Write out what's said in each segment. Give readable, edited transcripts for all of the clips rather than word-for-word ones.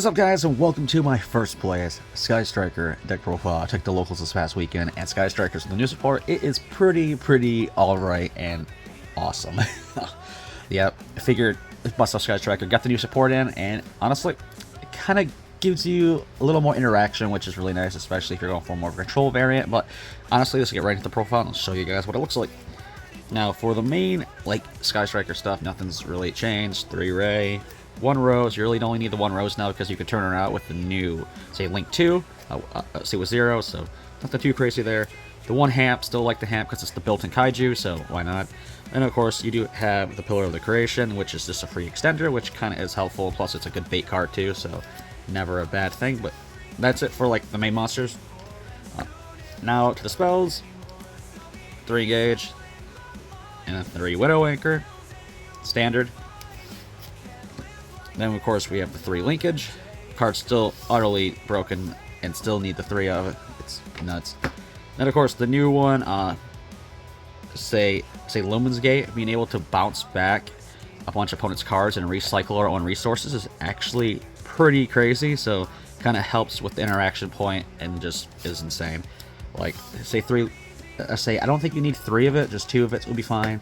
up, guys, and welcome to my first play as Sky Striker deck profile. I took the locals this past weekend, and Sky Striker's the new support. It is pretty alright and awesome. Yep, I figured bust off Sky Striker, got the new support in, and honestly, it kind of gives you a little more interaction, which is really nice, especially if you're going for more of a control variant. But honestly, let's get right into the profile and I'll show you guys what it looks like. Now, for the main, like, Sky Striker stuff, nothing's really changed. 3 Ray, 1 Rose. You really only need the 1 Rose now because you can turn her out with the new, say, Link 2, say with 0, so nothing too crazy there. The 1 Hamp, still like the Hamp because it's the built-in Kaiju, so why not? And of course, you do have the Pillar of the Creation, which is just a free extender, which kind of is helpful, plus it's a good bait card too, so never a bad thing. But that's it for, like, the main monsters. Now to the spells. 3 Engage, and a 3 Widow Anchor, standard. Then, of course, we have the 3 Linkage. Card's still utterly broken and still need the 3 of it. It's nuts. Then, of course, the new one, say Lumen's Gate, being able to bounce back a bunch of opponents' cards and recycle our own resources is actually pretty crazy. So, kind of helps with the interaction point and just is insane. Like, say I don't think you need 3 of it, just 2 of it will be fine.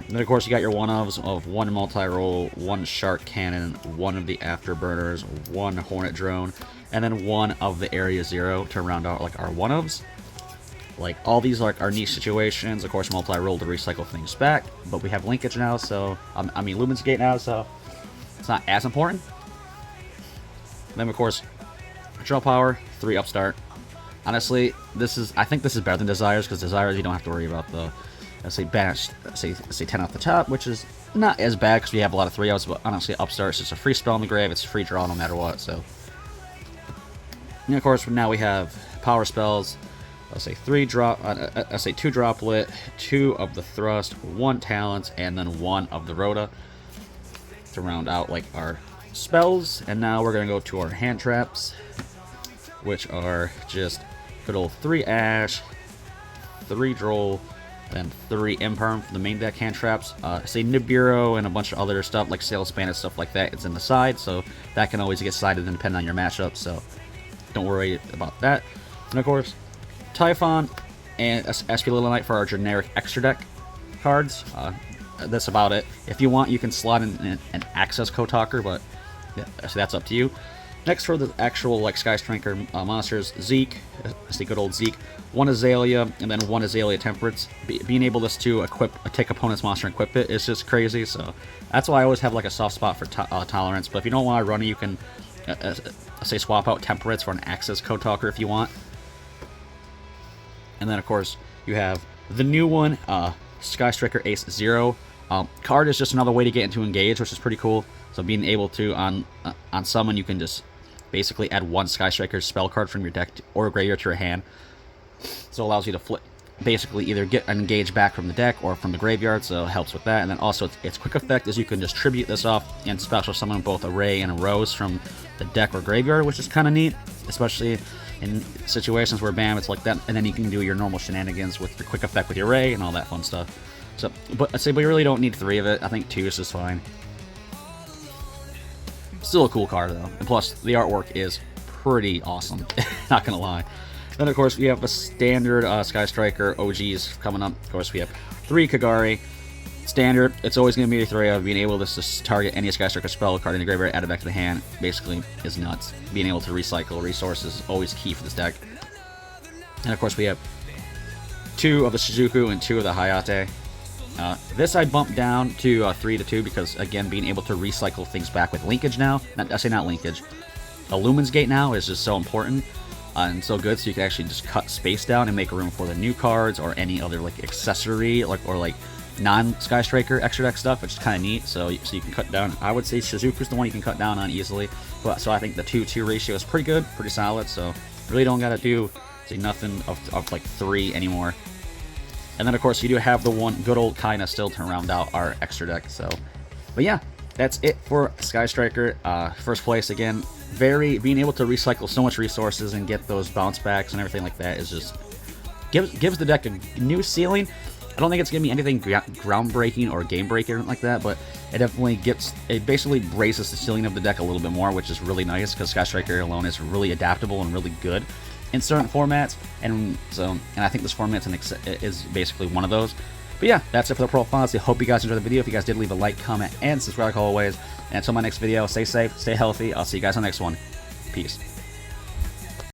Then, of course, you got your one-ofs of 1 multi-roll, 1 shark cannon, 1 of the afterburners, 1 hornet drone, and then 1 of the area 0 to round out, like, our one-ofs. Like, all these are niche situations. Of course, multi-roll to recycle things back, but we have linkage now, so I mean Lumen's Gate now, so it's not as important. Then, of course, draw power, 3 upstart. Honestly, I think this is better than Desires, because Desires you don't have to worry about the, let's say, banish, say 10 off the top, which is not as bad because we have a lot of 3-outs, but honestly, Upstart is just a free spell in the grave. It's a free draw no matter what, so. And of course, now we have power spells. Let's say 2 Droplet, 2 of the Thrust, 1 Talent, and then 1 of the Rhoda to round out, like, our spells. And now we're going to go to our hand traps, which are just good old 3 Ash, 3 Droll, then 3 Imperm for the main deck hand traps. Say Nibiru and a bunch of other stuff like Sailspan and stuff like that. It's in the side, so that can always get sided and depend on your matchup, so don't worry about that. And of course, Typhon and SP Little Knight for our generic extra deck cards. That's about it. If you want, you can slot in an Access Kotaker, but yeah, so that's up to you. Next, for the actual, like, Sky Striker monsters, Zeke, the good old Zeke, 1 Azalea, and then 1 Azalea Temperance. Being able to take opponent's monster and equip it is just crazy, so that's why I always have, like, a soft spot for Tolerance. But if you don't want to run it, you can, say, swap out Temperance for an Access Kotaker if you want. And then, of course, you have the new one, Sky Striker Ace 0. Card is just another way to get into Engage, which is pretty cool. So being able to, on summon, you can just basically add 1 Sky Striker spell card from your deck or graveyard to your hand. So it allows you to flip, basically either get an Engage back from the deck or from the graveyard, so it helps with that. And then also its quick effect is you can just tribute this off and special summon both a Ray and a Rose from the deck or graveyard, which is kind of neat, especially in situations where, bam, it's like that, and then you can do your normal shenanigans with your quick effect with your Ray and all that fun stuff. So, but you really don't need 3 of it. I think 2 is just fine. Still a cool card, though. And plus, the artwork is pretty awesome. Not gonna lie. Then, of course, we have the standard Sky Striker OGs coming up. Of course, we have 3 Kagari. Standard, it's always going to be a 3 of being able to just target any Sky Striker spell card in the graveyard, add it back to the hand. Basically, is nuts. Being able to recycle resources is always key for this deck. And, of course, we have 2 of the Shizuku and 2 of the Hayate. This I bumped down to 3 to 2 because, again, being able to recycle things back with linkage now. Not linkage. A Lumen's Gate now is just so important and so good, so you can actually just cut space down and make room for the new cards or any other, like, accessory or non-Sky Striker extra deck stuff, which is kind of neat. So you can cut down. I would say Shizuku's the one you can cut down on easily. But so I think the 2-2 ratio is pretty good, pretty solid. So really don't gotta do nothing of like 3 anymore. And then, of course, you do have the one good old Kaina still to round out our extra deck. So, but yeah, that's it for Sky Striker. First place again. Being able to recycle so much resources and get those bounce backs and everything like that is just gives the deck a new ceiling. I don't think it's gonna be anything groundbreaking or game breaking or anything like that, but it basically braces the ceiling of the deck a little bit more, which is really nice because Sky Striker alone is really adaptable and really good in certain formats, and I think this format is basically one of those. But yeah, that's it for the profiles. I hope you guys enjoyed the video. If you guys did, leave a like, comment, and subscribe like always. And until my next video, stay safe, stay healthy. I'll see you guys on the next one. Peace.